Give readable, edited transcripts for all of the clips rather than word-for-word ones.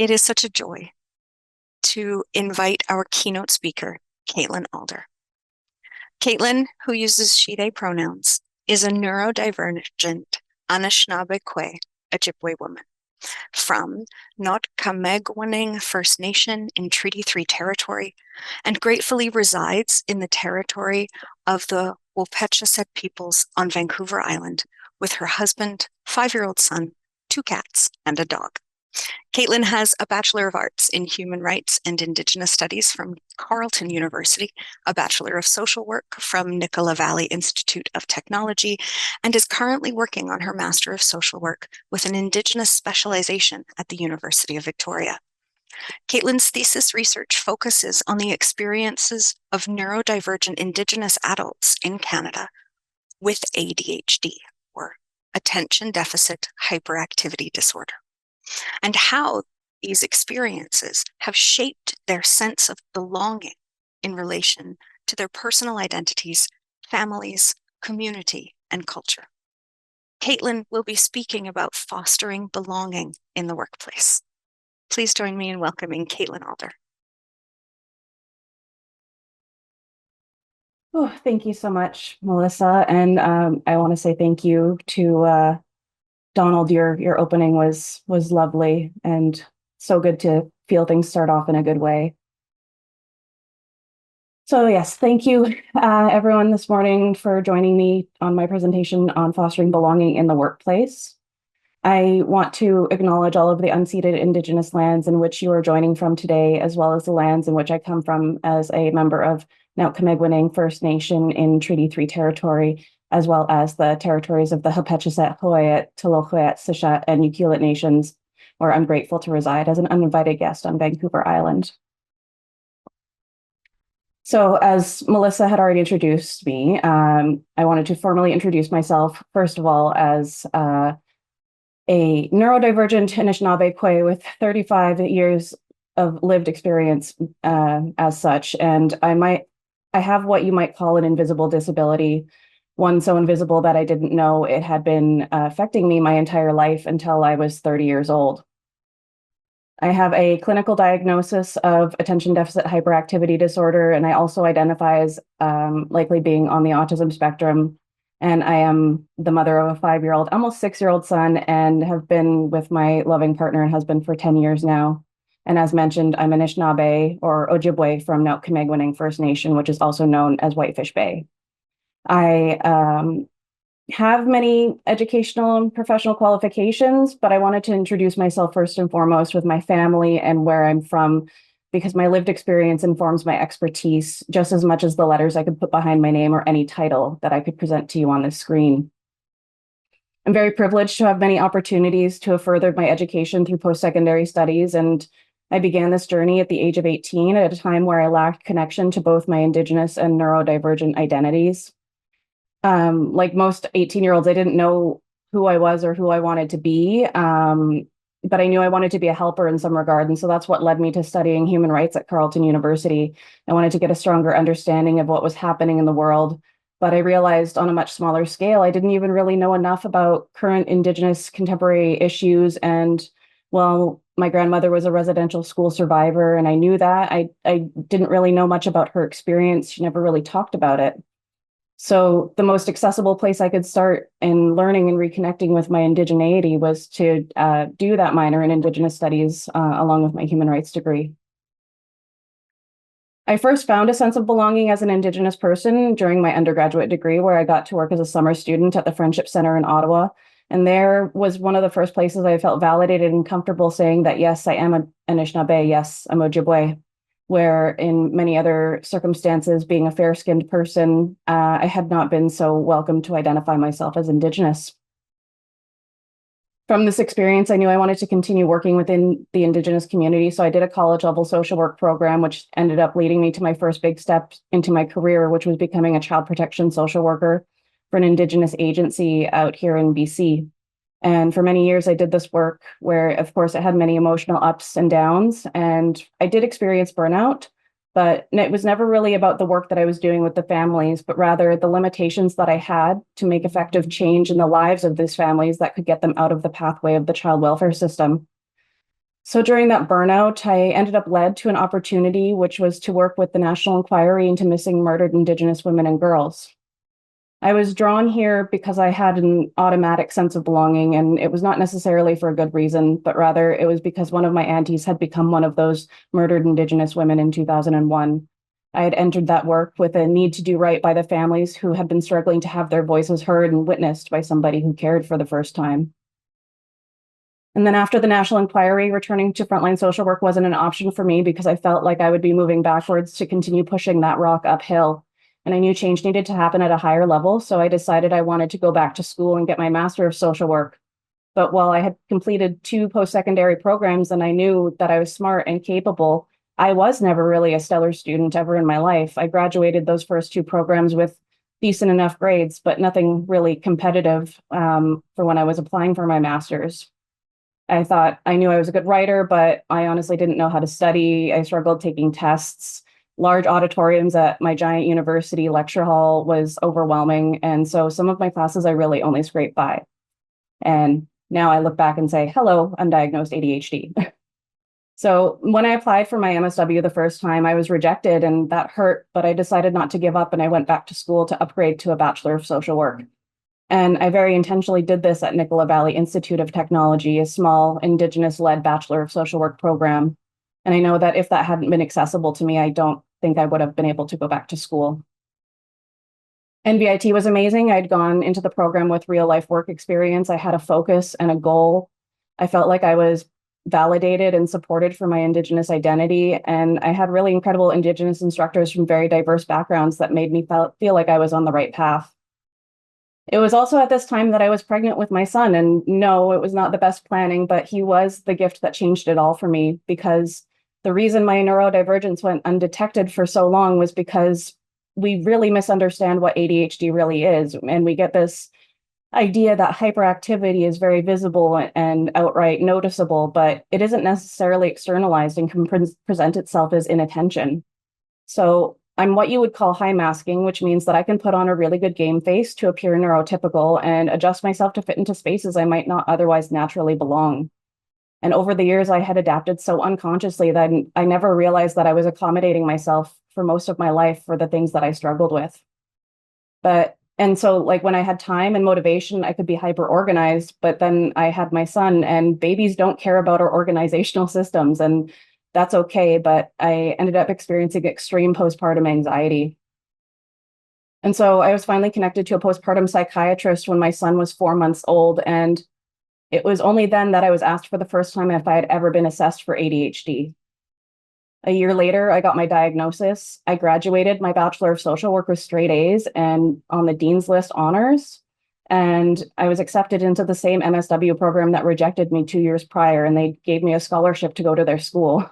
It is such a joy to invite our keynote speaker, Caitlin Alder. Caitlin, who uses she, they pronouns, is a neurodivergent Anishinaabe Ojibwe woman from Notkamegwaneng First Nation in Treaty 3 territory and gratefully resides in the territory of the Wapechesed peoples on Vancouver Island with her husband, 5-year-old son, 2 cats, and a dog. Caitlin has a Bachelor of Arts in Human Rights and Indigenous Studies from Carleton University, a Bachelor of Social Work from Nicola Valley Institute of Technology, and is currently working on her Master of Social Work with an Indigenous specialization at the University of Victoria. Caitlin's thesis research focuses on the experiences of neurodivergent Indigenous adults in Canada with ADHD, or Attention Deficit Hyperactivity Disorder, and how these experiences have shaped their sense of belonging in relation to their personal identities, families, community, and culture. Caitlin will be speaking about fostering belonging in the workplace. Please join me in welcoming Caitlin Alder. Oh, thank you so much, Melissa. And I want to say thank you to Donald. Your opening was lovely and so good to feel things start off in a good way. So yes, thank you everyone this morning for joining me on my presentation on fostering belonging in the workplace. I want to acknowledge all of the unceded Indigenous lands in which you are joining from today, as well as the lands in which I come from as a member of Notkamegwaneng First Nation in Treaty 3 territory, as well as the territories of the Hapetchesett, Hooyat, Tlochwet, Sishat, and Ukilit nations, where I'm grateful to reside as an uninvited guest on Vancouver Island. So as Melissa had already introduced me, I wanted to formally introduce myself, first of all, as a neurodivergent Anishinaabe Kwe with 35 years of lived experience as such. And I have what you might call an invisible disability, one so invisible that I didn't know it had been affecting me my entire life until I was 30 years old. I have a clinical diagnosis of attention deficit hyperactivity disorder, and I also identify as likely being on the autism spectrum. And I am the mother of a 5-year-old, almost 6-year-old son, and have been with my loving partner and husband for 10 years now. And as mentioned, I'm Anishinaabe or Ojibwe from Notkamegwaneng First Nation, which is also known as Whitefish Bay. I have many educational and professional qualifications, but I wanted to introduce myself first and foremost with my family and where I'm from, because my lived experience informs my expertise just as much as the letters I could put behind my name or any title that I could present to you on this screen. I'm very privileged to have many opportunities to have furthered my education through post-secondary studies, and I began this journey at the age of 18 at a time where I lacked connection to both my Indigenous and neurodivergent identities. Like most 18-year-olds, I didn't know who I was or who I wanted to be, but I knew I wanted to be a helper in some regard. And so that's what led me to studying human rights at Carleton University. I wanted to get a stronger understanding of what was happening in the world. But I realized on a much smaller scale, I didn't even really know enough about current Indigenous contemporary issues. And well, my grandmother was a residential school survivor, and I knew that. I didn't really know much about her experience. She never really talked about it. So the most accessible place I could start in learning and reconnecting with my indigeneity was to do that minor in Indigenous studies along with my human rights degree. I first found a sense of belonging as an Indigenous person during my undergraduate degree, where I got to work as a summer student at the Friendship Center in Ottawa. And there was one of the first places I felt validated and comfortable saying that, yes, I am an Anishinaabe, yes, I'm Ojibwe, where in many other circumstances, being a fair-skinned person, I had not been so welcome to identify myself as Indigenous. From this experience, I knew I wanted to continue working within the Indigenous community, so I did a college-level social work program, which ended up leading me to my first big step into my career, which was becoming a child protection social worker for an Indigenous agency out here in BC. And for many years, I did this work where, of course, it had many emotional ups and downs. And I did experience burnout, but it was never really about the work that I was doing with the families, but rather the limitations that I had to make effective change in the lives of these families that could get them out of the pathway of the child welfare system. So during that burnout, I ended up led to an opportunity, which was to work with the National Inquiry into Missing Murdered Indigenous Women and Girls. I was drawn here because I had an automatic sense of belonging, and it was not necessarily for a good reason, but rather it was because one of my aunties had become one of those murdered Indigenous women in 2001. I had entered that work with a need to do right by the families who had been struggling to have their voices heard and witnessed by somebody who cared for the first time. And then after the National Inquiry, returning to frontline social work wasn't an option for me because I felt like I would be moving backwards to continue pushing that rock uphill. And I knew change needed to happen at a higher level. So I decided I wanted to go back to school and get my Master of Social Work. But while I had completed 2 post-secondary programs and I knew that I was smart and capable, I was never really a stellar student ever in my life. I graduated those first 2 programs with decent enough grades, but nothing really competitive for when I was applying for my master's. I thought I knew I was a good writer, but I honestly didn't know how to study. I struggled taking tests. Large auditoriums at my giant university lecture hall was overwhelming. And so some of my classes I really only scraped by. And now I look back and say, hello, undiagnosed ADHD. So when I applied for my MSW the first time, I was rejected and that hurt, but I decided not to give up and I went back to school to upgrade to a Bachelor of Social Work. And I very intentionally did this at Nicola Valley Institute of Technology, a small Indigenous-led Bachelor of Social Work program. And I know that if that hadn't been accessible to me, I don't think I would have been able to go back to school. NVIT was amazing. I'd gone into the program with real life work experience. I had a focus and a goal. I felt like I was validated and supported for my Indigenous identity. And I had really incredible Indigenous instructors from very diverse backgrounds that made me feel like I was on the right path. It was also at this time that I was pregnant with my son. And no, it was not the best planning, but he was the gift that changed it all for me because the reason my neurodivergence went undetected for so long was because we really misunderstand what ADHD really is. And we get this idea that hyperactivity is very visible and outright noticeable, but it isn't necessarily externalized and can present itself as inattention. So I'm what you would call high masking, which means that I can put on a really good game face to appear neurotypical and adjust myself to fit into spaces I might not otherwise naturally belong. And over the years, I had adapted so unconsciously that I never realized that I was accommodating myself for most of my life for the things that I struggled with. And so like when I had time and motivation, I could be hyper organized, but then I had my son and babies don't care about our organizational systems. And that's okay. But I ended up experiencing extreme postpartum anxiety. And so I was finally connected to a postpartum psychiatrist when my son was 4 months old. And it was only then that I was asked for the first time if I had ever been assessed for ADHD. A year later, I got my diagnosis. I graduated my Bachelor of Social Work with straight A's and on the Dean's List honors. And I was accepted into the same MSW program that rejected me 2 years prior, and they gave me a scholarship to go to their school.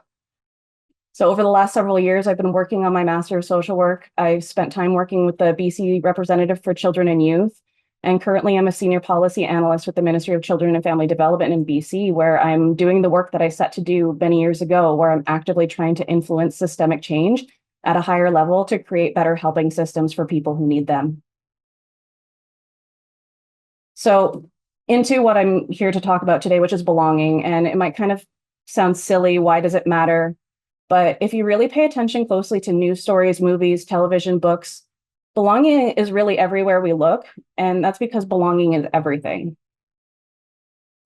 So over the last several years, I've been working on my Master of Social Work. I've spent time working with the BC Representative for Children and Youth. And currently I'm a senior policy analyst with the Ministry of Children and Family Development in BC, where I'm doing the work that I set to do many years ago, where I'm actively trying to influence systemic change at a higher level to create better helping systems for people who need them. So into what I'm here to talk about today, which is belonging, and it might kind of sound silly. Why does it matter? But if you really pay attention closely to news stories, movies, television, books, belonging is really everywhere we look, and that's because belonging is everything.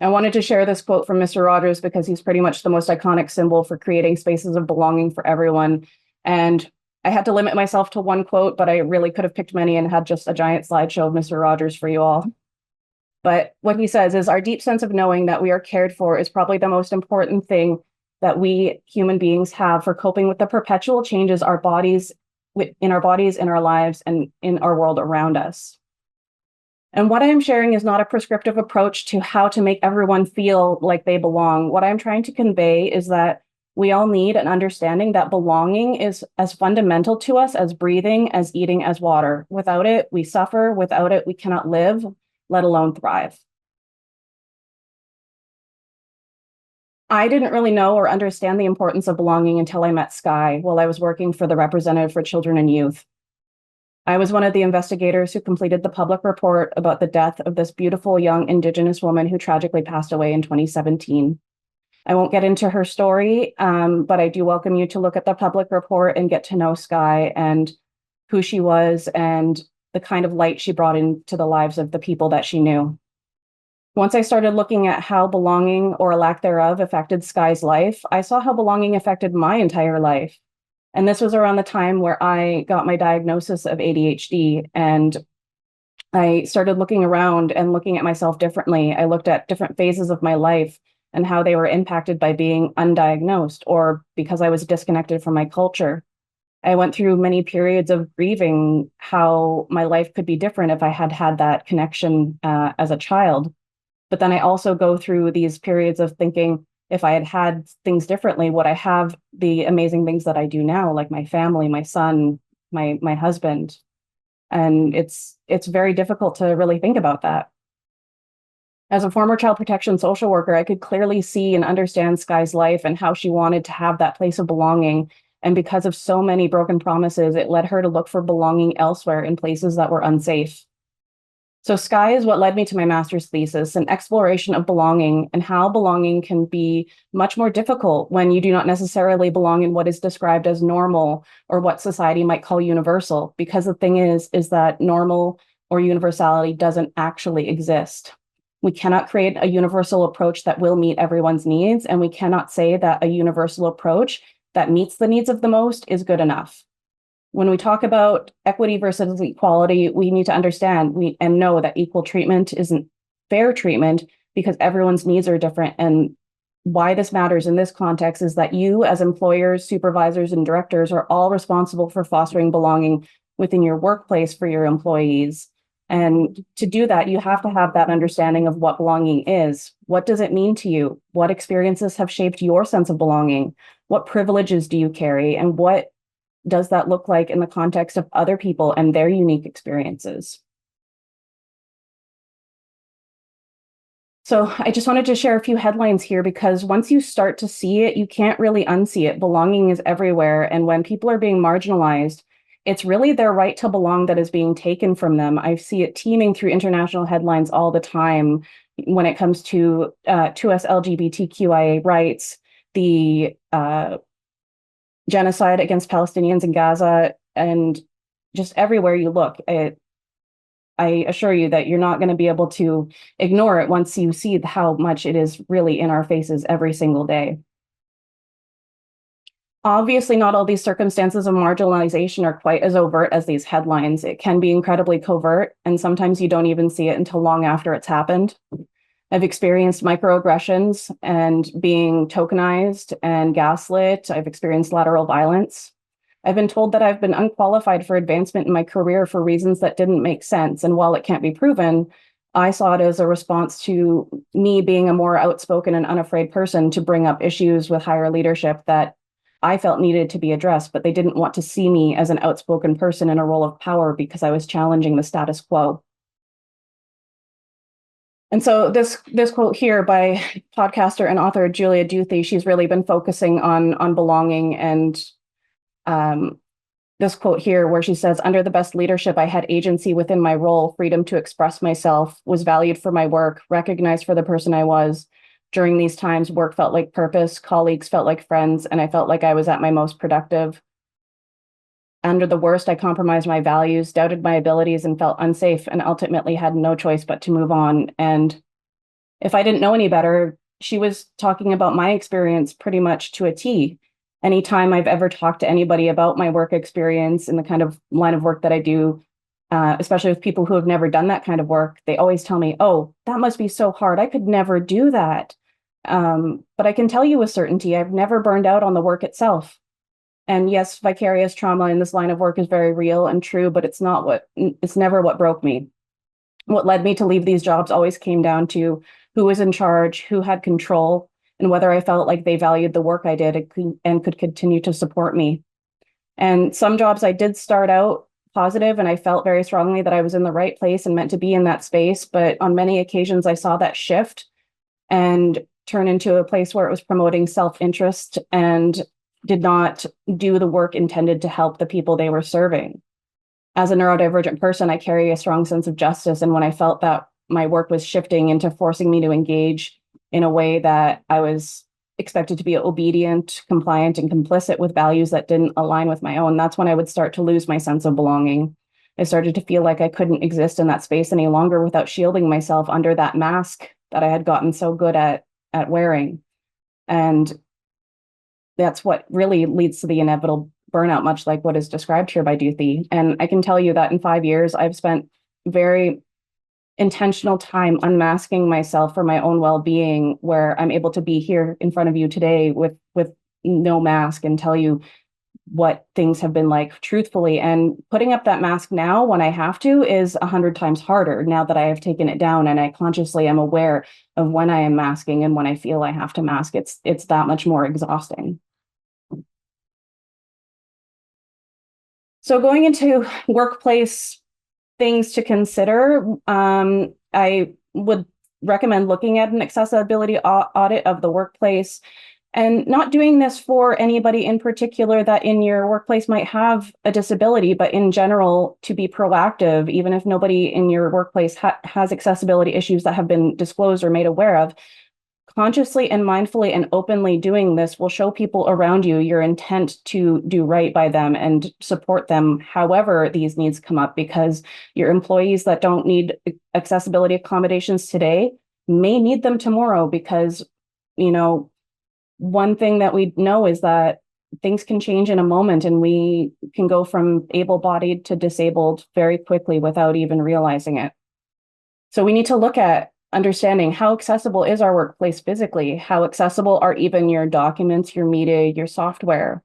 I wanted to share this quote from Mr. Rogers because he's pretty much the most iconic symbol for creating spaces of belonging for everyone. And I had to limit myself to one quote, but I really could have picked many and had just a giant slideshow of Mr. Rogers for you all. But what he says is our deep sense of knowing that we are cared for is probably the most important thing that we human beings have for coping with the perpetual changes in our bodies, in our lives, and in our world around us. And what I am sharing is not a prescriptive approach to how to make everyone feel like they belong. What I'm trying to convey is that we all need an understanding that belonging is as fundamental to us as breathing, as eating, as water. Without it, we suffer. Without it, we cannot live, let alone thrive. I didn't really know or understand the importance of belonging until I met Sky while I was working for the Representative for Children and Youth. I was one of the investigators who completed the public report about the death of this beautiful young Indigenous woman who tragically passed away in 2017. I won't get into her story, but I do welcome you to look at the public report and get to know Sky and who she was and the kind of light she brought into the lives of the people that she knew. Once I started looking at how belonging or a lack thereof affected Sky's life, I saw how belonging affected my entire life. And this was around the time where I got my diagnosis of ADHD, and I started looking around and looking at myself differently. I looked at different phases of my life and how they were impacted by being undiagnosed or because I was disconnected from my culture. I went through many periods of grieving how my life could be different if I had had that connection as a child. But then I also go through these periods of thinking, if I had had things differently, would I have the amazing things that I do now, like my family, my son, my husband? And it's very difficult to really think about that. As a former child protection social worker, I could clearly see and understand Sky's life and how she wanted to have that place of belonging. And because of so many broken promises, it led her to look for belonging elsewhere in places that were unsafe. So Sky is what led me to my master's thesis, an exploration of belonging and how belonging can be much more difficult when you do not necessarily belong in what is described as normal or what society might call universal. Because the thing is that normal or universality doesn't actually exist. We cannot create a universal approach that will meet everyone's needs, and we cannot say that a universal approach that meets the needs of the most is good enough. When we talk about equity versus equality, we need to understand and know that equal treatment isn't fair treatment because everyone's needs are different. And why this matters in this context is that you, as employers, supervisors, and directors, are all responsible for fostering belonging within your workplace for your employees. And to do that, you have to have that understanding of what belonging is. What does it mean to you? What experiences have shaped your sense of belonging? What privileges do you carry? And what does that look like in the context of other people and their unique experiences? So I just wanted to share a few headlines here because once you start to see it, you can't really unsee it. Belonging is everywhere. And when people are being marginalized, it's really their right to belong that is being taken from them. I see it teeming through international headlines all the time when it comes to us LGBTQIA rights, the genocide against Palestinians in Gaza, and just everywhere you look. I assure you that you're not going to be able to ignore it once you see how much it is really in our faces every single day. Obviously, not all these circumstances of marginalization are quite as overt as these headlines. It can be incredibly covert, and sometimes you don't even see it until long after it's happened. I've experienced microaggressions and being tokenized and gaslit. I've experienced lateral violence. I've been told that I've been unqualified for advancement in my career for reasons that didn't make sense. And while it can't be proven, I saw it as a response to me being a more outspoken and unafraid person to bring up issues with higher leadership that I felt needed to be addressed, but they didn't want to see me as an outspoken person in a role of power because I was challenging the status quo. And so this quote here by podcaster and author Julia Duthie, she's really been focusing on belonging, and this quote here where she says, "Under the best leadership, I had agency within my role, freedom to express myself, was valued for my work, recognized for the person I was. During these times, work felt like purpose, colleagues felt like friends, and I felt like I was at my most productive. Under the worst, I compromised my values, doubted my abilities, and felt unsafe, and ultimately had no choice but to move on." And if I didn't know any better, she was talking about my experience pretty much to a T. Anytime I've ever talked to anybody about my work experience and the kind of line of work that I do, especially with people who have never done that kind of work, they always tell me, "Oh, that must be so hard. I could never do that." But I can tell you with certainty, I've never burned out on the work itself. And yes, vicarious trauma in this line of work is very real and true, but it's never what broke me. What led me to leave these jobs always came down to who was in charge, who had control, and whether I felt like they valued the work I did and could continue to support me. And some jobs I did start out positive, and I felt very strongly that I was in the right place and meant to be in that space. But on many occasions, I saw that shift and turn into a place where it was promoting self-interest and did not do the work intended to help the people they were serving. As a neurodivergent person, I carry a strong sense of justice. And when I felt that my work was shifting into forcing me to engage in a way that I was expected to be obedient, compliant, and complicit with values that didn't align with my own, that's when I would start to lose my sense of belonging. I started to feel like I couldn't exist in that space any longer without shielding myself under that mask that I had gotten so good at wearing. And that's what really leads to the inevitable burnout, much like what is described here by Duthie. And I can tell you that in 5 years, I've spent very intentional time unmasking myself for my own well-being, where I'm able to be here in front of you today with no mask and tell you what things have been like truthfully. And putting up that mask now when I have to is 100 times harder now that I have taken it down and I consciously am aware of when I am masking and when I feel I have to mask. It's that much more exhausting. So going into workplace things to consider, I would recommend looking at an accessibility audit of the workplace, and not doing this for anybody in particular that in your workplace might have a disability, but in general, to be proactive, even if nobody in your workplace has accessibility issues that have been disclosed or made aware of. Consciously and mindfully and openly doing this will show people around you your intent to do right by them and support them however these needs come up, because your employees that don't need accessibility accommodations today may need them tomorrow, because, you know, one thing that we know is that things can change in a moment and we can go from able-bodied to disabled very quickly without even realizing it. So we need to look at understanding how accessible is our workplace physically, how accessible are even your documents, your media, your software.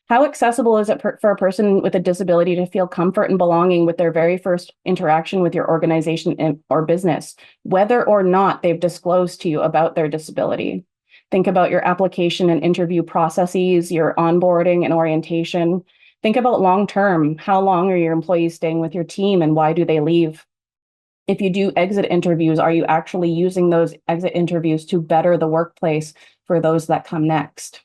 How accessible is it for a person with a disability to feel comfort and belonging with their very first interaction with your organization or business, whether or not they've disclosed to you about their disability? Think about your application and interview processes, your onboarding and orientation. Think about long-term. How long are your employees staying with your team and why do they leave? If you do exit interviews, are you actually using those exit interviews to better the workplace for those that come next?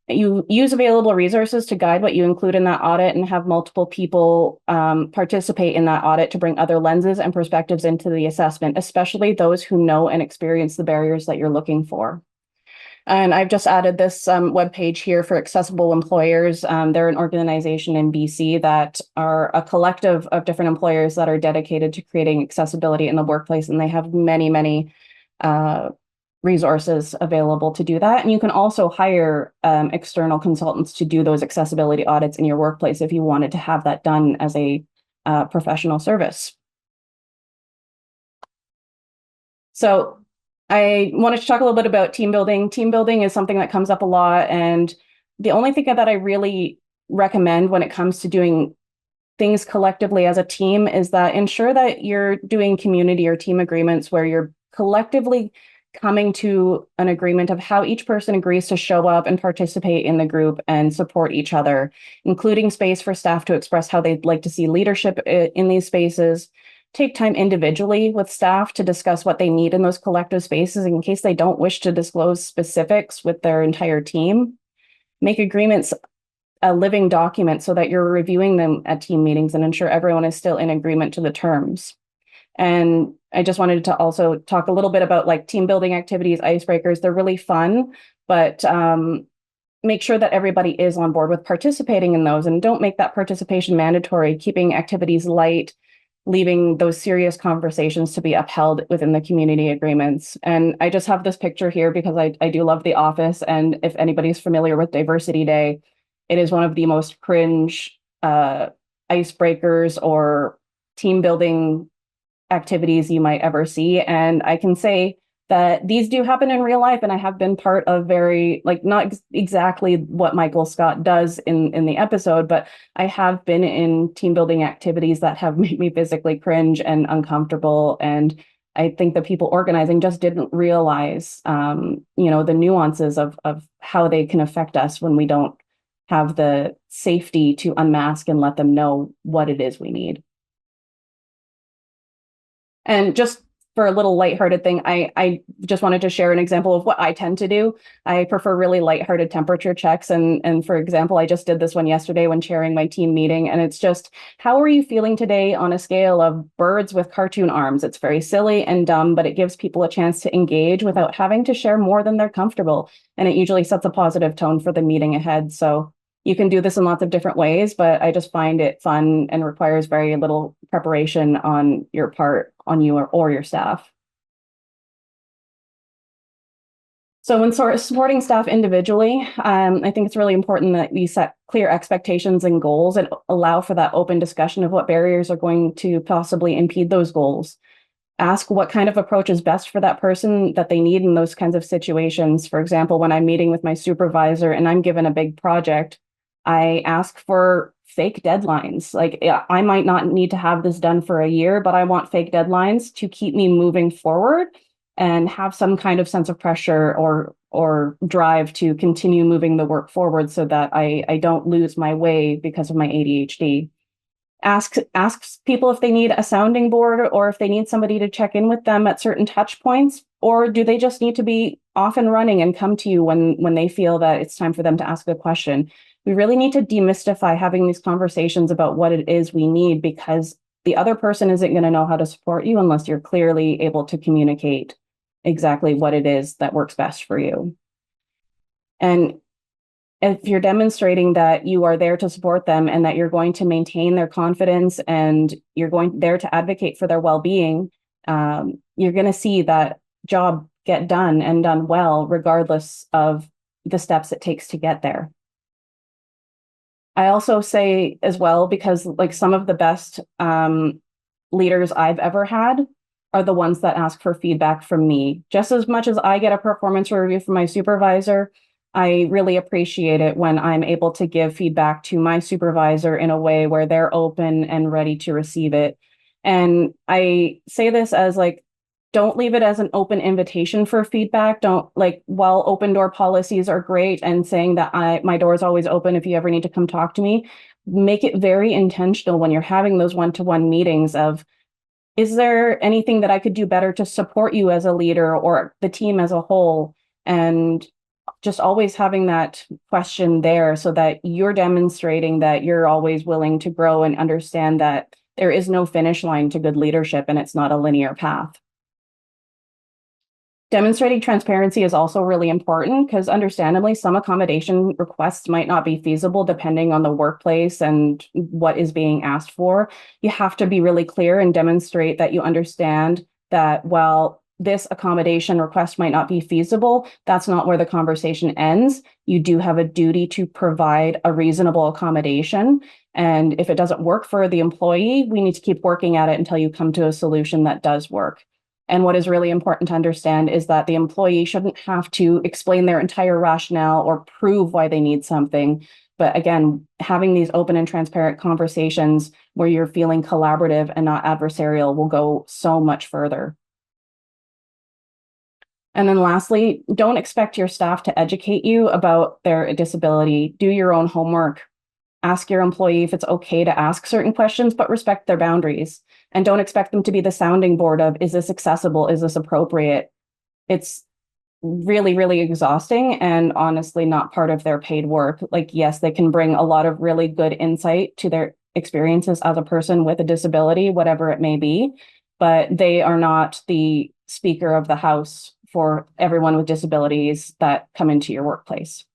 You use available resources to guide what you include in that audit, and have multiple people participate in that audit to bring other lenses and perspectives into the assessment, especially those who know and experience the barriers that you're looking for. And I've just added this webpage here for Accessible Employers. They're an organization in BC that are a collective of different employers that are dedicated to creating accessibility in the workplace. And they have many, many resources available to do that. And you can also hire external consultants to do those accessibility audits in your workplace if you wanted to have that done as a professional service. So I wanted to talk a little bit about team building. Team building is something that comes up a lot. And the only thing that I really recommend when it comes to doing things collectively as a team is that ensure that you're doing community or team agreements where you're collectively coming to an agreement of how each person agrees to show up and participate in the group and support each other, including space for staff to express how they'd like to see leadership in these spaces. Take time individually with staff to discuss what they need in those collective spaces in case they don't wish to disclose specifics with their entire team. Make agreements a living document so that you're reviewing them at team meetings and ensure everyone is still in agreement to the terms. And I just wanted to also talk a little bit about like team building activities, icebreakers. They're really fun, but make sure that everybody is on board with participating in those, and don't make that participation mandatory, keeping activities light, leaving those serious conversations to be upheld within the community agreements. And I just have this picture here because I do love The Office. And if anybody's familiar with Diversity Day, it is one of the most cringe icebreakers or team building activities you might ever see. And I can say that these do happen in real life, and I have been part of very, like, not exactly what Michael Scott does in the episode, but I have been in team building activities that have made me physically cringe and uncomfortable. And I think the people organizing just didn't realize, the nuances of how they can affect us when we don't have the safety to unmask and let them know what it is we need. And just for a little lighthearted thing, I just wanted to share an example of what I tend to do. I prefer really lighthearted temperature checks. And for example, I just did this one yesterday when chairing my team meeting. And it's just, how are you feeling today on a scale of birds with cartoon arms? It's very silly and dumb, but it gives people a chance to engage without having to share more than they're comfortable. And it usually sets a positive tone for the meeting ahead. So you can do this in lots of different ways, but I just find it fun and requires very little preparation on your part, on you or your staff. So when supporting staff individually, I think it's really important that we set clear expectations and goals and allow for that open discussion of what barriers are going to possibly impede those goals. Ask what kind of approach is best for that person that they need in those kinds of situations. For example, when I'm meeting with my supervisor and I'm given a big project, I ask for fake deadlines. Like, yeah, I might not need to have this done for a year, but I want fake deadlines to keep me moving forward and have some kind of sense of pressure or drive to continue moving the work forward so that I don't lose my way because of my ADHD. Asks people if they need a sounding board or if they need somebody to check in with them at certain touch points, or do they just need to be off and running and come to you when they feel that it's time for them to ask a question. We really need to demystify having these conversations about what it is we need, because the other person isn't going to know how to support you unless you're clearly able to communicate exactly what it is that works best for you. And if you're demonstrating that you are there to support them and that you're going to maintain their confidence and you're going there to advocate for their well-being, you're going to see that job get done and done well, regardless of the steps it takes to get there. I also say as well, because like some of the best leaders I've ever had are the ones that ask for feedback from me. Just as much as I get a performance review from my supervisor, I really appreciate it when I'm able to give feedback to my supervisor in a way where they're open and ready to receive it. And I say this as like, don't leave it as an open invitation for feedback. Don't, like, while open door policies are great and saying that my door is always open if you ever need to come talk to me, make it very intentional when you're having those one-to-one meetings of, is there anything that I could do better to support you as a leader or the team as a whole? And just always having that question there so that you're demonstrating that you're always willing to grow and understand that there is no finish line to good leadership and it's not a linear path. Demonstrating transparency is also really important because understandably, some accommodation requests might not be feasible depending on the workplace and what is being asked for. You have to be really clear and demonstrate that you understand that while this accommodation request might not be feasible, that's not where the conversation ends. You do have a duty to provide a reasonable accommodation. And if it doesn't work for the employee, we need to keep working at it until you come to a solution that does work. And what is really important to understand is that the employee shouldn't have to explain their entire rationale or prove why they need something. But again, having these open and transparent conversations where you're feeling collaborative and not adversarial will go so much further. And then lastly, don't expect your staff to educate you about their disability. Do your own homework. Ask your employee if it's okay to ask certain questions, but respect their boundaries. And don't expect them to be the sounding board of, is this accessible? Is this appropriate? It's really, really exhausting and honestly not part of their paid work. Like, yes, they can bring a lot of really good insight to their experiences as a person with a disability, whatever it may be, but they are not the speaker of the house for everyone with disabilities that come into your workplace.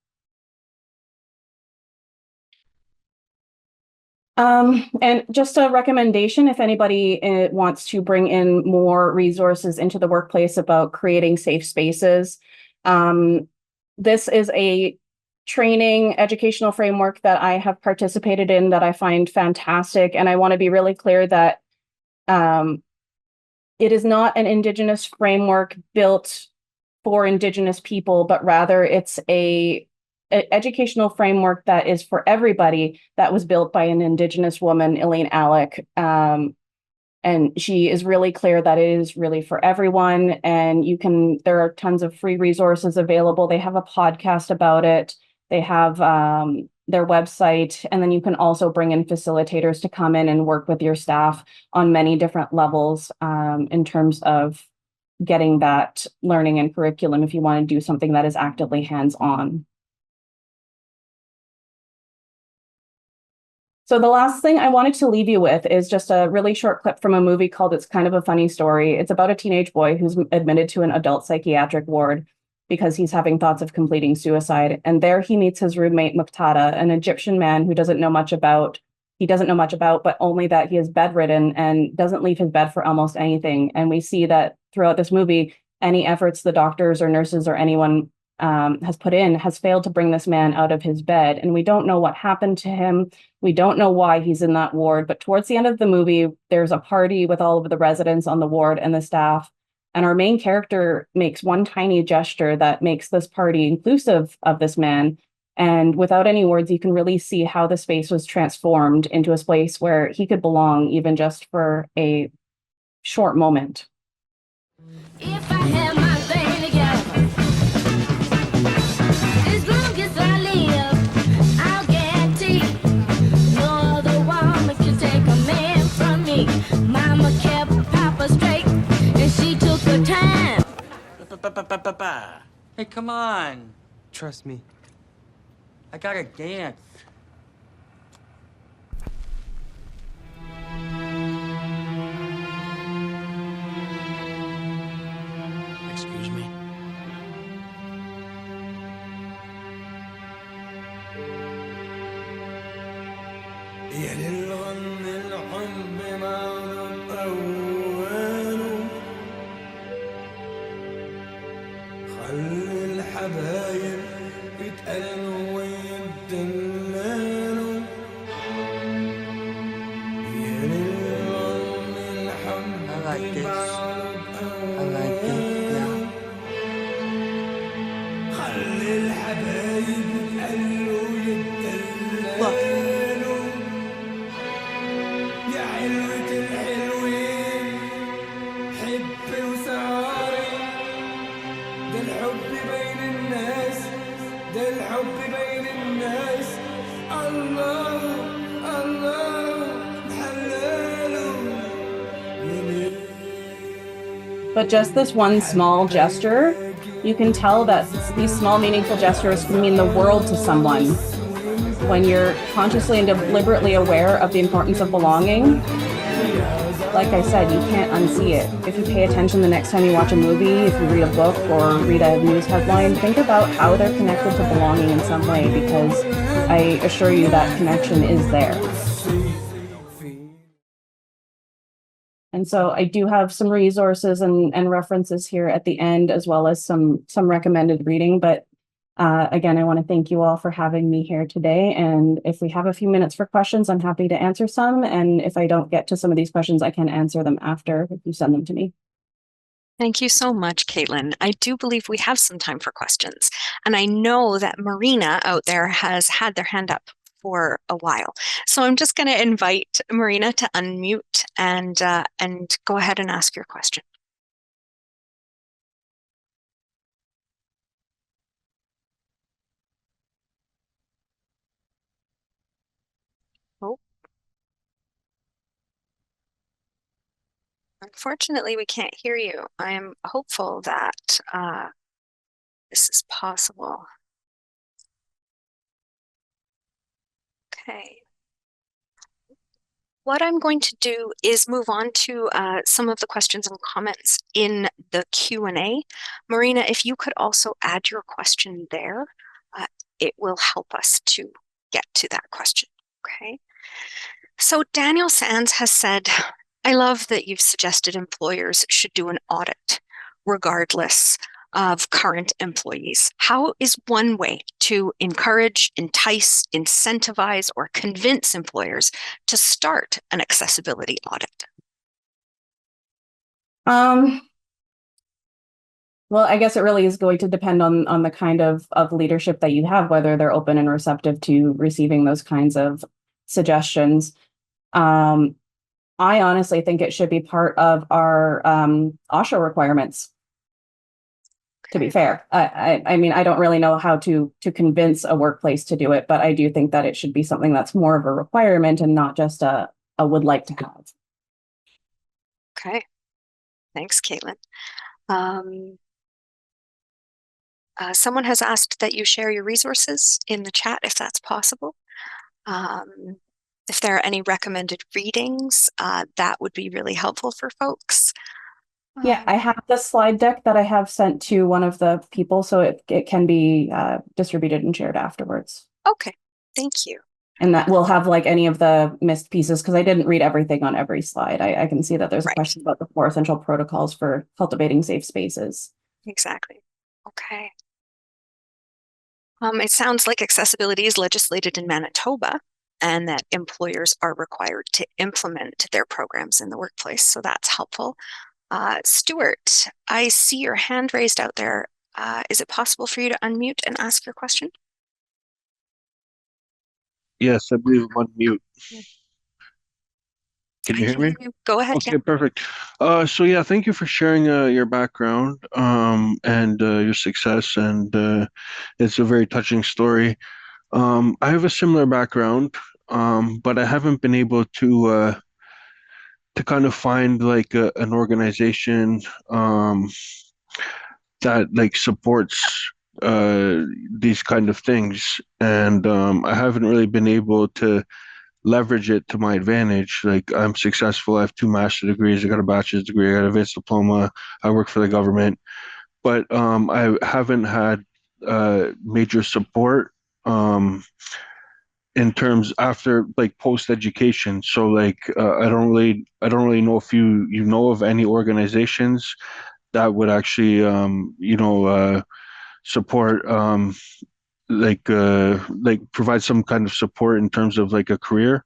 And just a recommendation, if anybody wants to bring in more resources into the workplace about creating safe spaces, this is a training educational framework that I have participated in that I find fantastic. And I want to be really clear that it is not an Indigenous framework built for Indigenous people, but rather it's a educational framework that is for everybody that was built by an Indigenous woman, Elaine Alec. And she is really clear that it is really for everyone. And there are tons of free resources available. They have a podcast about it. They have their website, and then you can also bring in facilitators to come in and work with your staff on many different levels in terms of getting that learning and curriculum if you want to do something that is actively hands-on. So the last thing I wanted to leave you with is just a really short clip from a movie called It's Kind of a Funny Story. It's about a teenage boy who's admitted to an adult psychiatric ward because he's having thoughts of completing suicide. And there he meets his roommate, Muqtada, an Egyptian man who doesn't know much about, but only that he is bedridden and doesn't leave his bed for almost anything. And we see that throughout this movie, any efforts the doctors or nurses or anyone has put in has failed to bring this man out of his bed. And we don't know what happened to him. We don't know why he's in that ward. But towards the end of the movie, there's a party with all of the residents on the ward and the staff. And our main character makes one tiny gesture that makes this party inclusive of this man. And without any words, you can really see how the space was transformed into a place where he could belong, even just for a short moment. If I have my thing together, as long as I live, I'll guarantee no other woman can take a man from me. Mama kept Papa straight, and she took her time. Hey, come on. Trust me. I gotta dance. Excuse me? يا للغم الحب معروف أوانه خلي الحبايب يتقلوا ويدللوا يا للغم الحب I like this. معروف I like it, yeah. خلي الحبايب يتقلوا ويدللوا Look. يا حلوة الحلوين حبي وسهري ده الحب بين الناس ده الحب بين الناس الله الله حلاله But just this one small gesture, you can tell that these small meaningful gestures can mean the world to someone. When you're consciously and deliberately aware of the importance of belonging, like I said, you can't unsee it. If you pay attention the next time you watch a movie, if you read a book or read a news headline, think about how they're connected to belonging in some way, because I assure you that connection is there. And so I do have some resources and references here at the end, as well as some recommended reading. But again, I want to thank you all for having me here today. And if we have a few minutes for questions, I'm happy to answer some. And if I don't get to some of these questions, I can answer them after if you send them to me. Thank you so much, Caitlin. I do believe we have some time for questions. And I know that Marina out there has had their hand up for a while. So I'm just going to invite Marina to unmute and go ahead and ask your question. Oh. Unfortunately, we can't hear you. I'm hopeful that this is possible. Okay. What I'm going to do is move on to some of the questions and comments in the Q&A. Marina, if you could also add your question there, it will help us to get to that question, okay? So Daniel Sands has said, I love that you've suggested employers should do an audit regardless of current employees. How is one way to encourage, entice, incentivize, or convince employers to start an accessibility audit? Well, I guess it really is going to depend on the kind of leadership that you have, whether they're open and receptive to receiving those kinds of suggestions. I honestly think it should be part of our OSHA requirements. to be fair. I mean, I don't really know how to convince a workplace to do it, but I do think that it should be something that's more of a requirement and not just a would like to have. Okay. Thanks, Caitlin. Someone has asked that you share your resources in the chat if that's possible. If there are any recommended readings, that would be really helpful for folks. Yeah, I have the slide deck that I have sent to one of the people, so it can be distributed and shared afterwards. Okay, thank you. And that will have like any of the missed pieces, because I didn't read everything on every slide. I can see that there's a question about the 4 essential protocols for cultivating safe spaces. Exactly. Okay. It sounds like accessibility is legislated in Manitoba and that employers are required to implement their programs in the workplace. So that's helpful. Stuart, I see your hand raised out there. Is it possible for you to unmute and ask your question? Yes, I believe I'm on mute. Can you hear me? Go ahead. Okay, perfect. So yeah, thank you for sharing your background and your success, and it's a very touching story. I have a similar background, but I haven't been able to kind of find like an organization that like supports these kind of things, and I haven't really been able to leverage it to my advantage. Like I'm successful. I have 2 master's degrees. I got a bachelor's degree. I got a advanced diploma. I work for the government, but I haven't had major support in terms after like post education. So like I don't really know if you know of any organizations that would actually support like provide some kind of support in terms of like a career.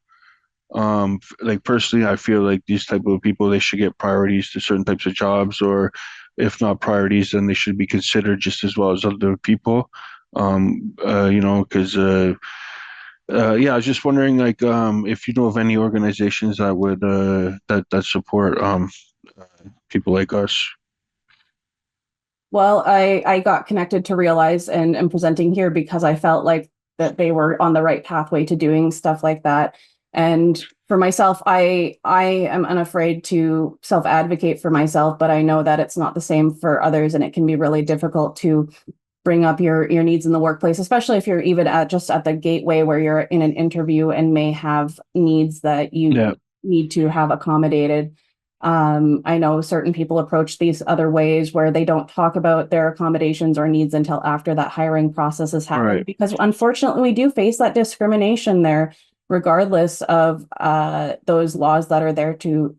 Like personally, I feel like these type of people, they should get priorities to certain types of jobs, or if not priorities, then they should be considered just as well as other people. Because yeah, I was just wondering, like, if you know of any organizations that would that support people like us. Well, I got connected to Realize and am presenting here because I felt like that they were on the right pathway to doing stuff like that. And for myself, I am unafraid to self-advocate for myself, but I know that it's not the same for others, and it can be really difficult to bring up your needs in the workplace, especially if you're even at the gateway where you're in an interview and may have needs that you need to have accommodated. I know certain people approach these other ways where they don't talk about their accommodations or needs until after that hiring process has happened, Right. because unfortunately we do face that discrimination there, regardless of those laws that are there to,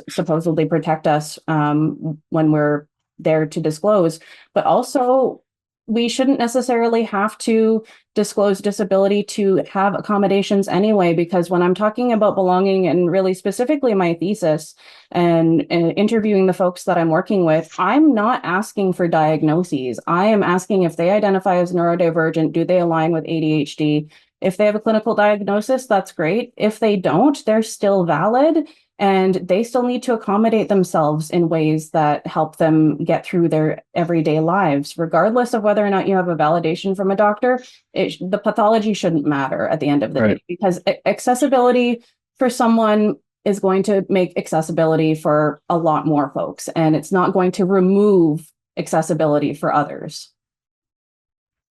supposedly protect us when we're there to disclose. But also, we shouldn't necessarily have to disclose disability to have accommodations anyway, because when I'm talking about belonging, and really specifically my thesis and interviewing the folks that I'm working with, I'm not asking for diagnoses. I am asking if they identify as neurodivergent, do they align with ADHD? If they have a clinical diagnosis, that's great. If they don't, they're still valid, and they still need to accommodate themselves in ways that help them get through their everyday lives, regardless of whether or not you have a validation from a doctor. The pathology shouldn't matter at the end of the day, because accessibility for someone is going to make accessibility for a lot more folks, and it's not going to remove accessibility for others.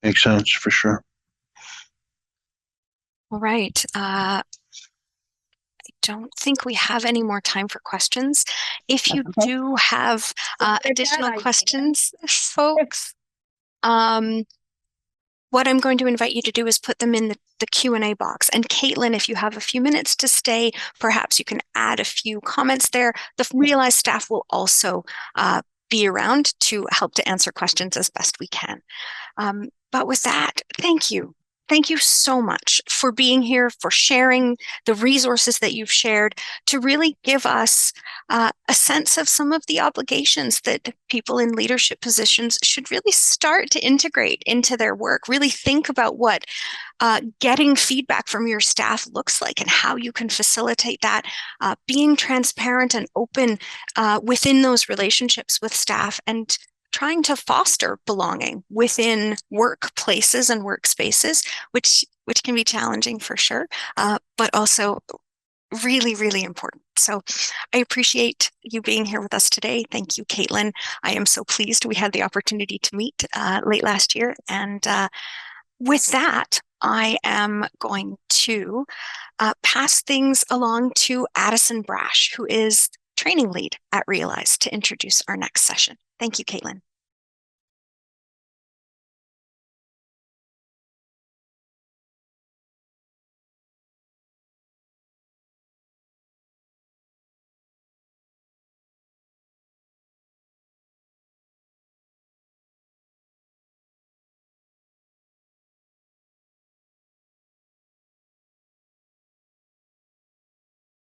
Makes sense for sure. All right. I don't think we have any more time for questions. If you do have additional questions, folks, what I'm going to invite you to do is put them in the Q&A box. And Caitlin, if you have a few minutes to stay, perhaps you can add a few comments there. The Realize staff will also be around to help to answer questions as best we can. But with that, thank you. Thank you so much for being here, for sharing the resources that you've shared, to really give us a sense of some of the obligations that people in leadership positions should really start to integrate into their work. Really think about what getting feedback from your staff looks like and how you can facilitate that, being transparent and open within those relationships with staff, and trying to foster belonging within workplaces and workspaces, which can be challenging for sure, but also really, really important. So I appreciate you being here with us today. Thank you, Caitlin. I am so pleased we had the opportunity to meet late last year. And with that, I am going to pass things along to Addison Brash, who is training lead at Realize, to introduce our next session. Thank you, Caitlin.